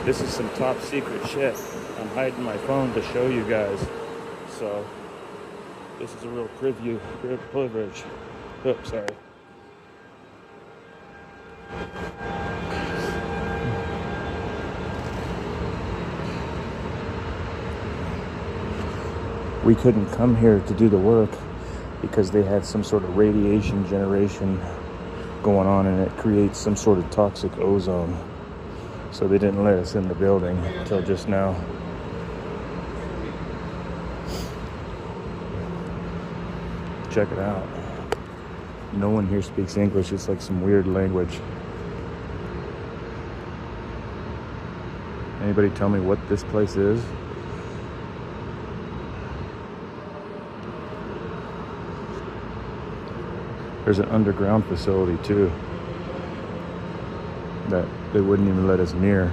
This is some top secret shit. I'm hiding my phone to show you guys. So this is a real privilege. Oops, sorry. We couldn't come here to do the work because they had some sort of radiation generation going on, and it creates some sort of toxic ozone. So they didn't let us in the building until just now. Check it out. No one here speaks English. It's like some weird language. Anybody tell me what this place is? There's an underground facility too that they wouldn't even let us near.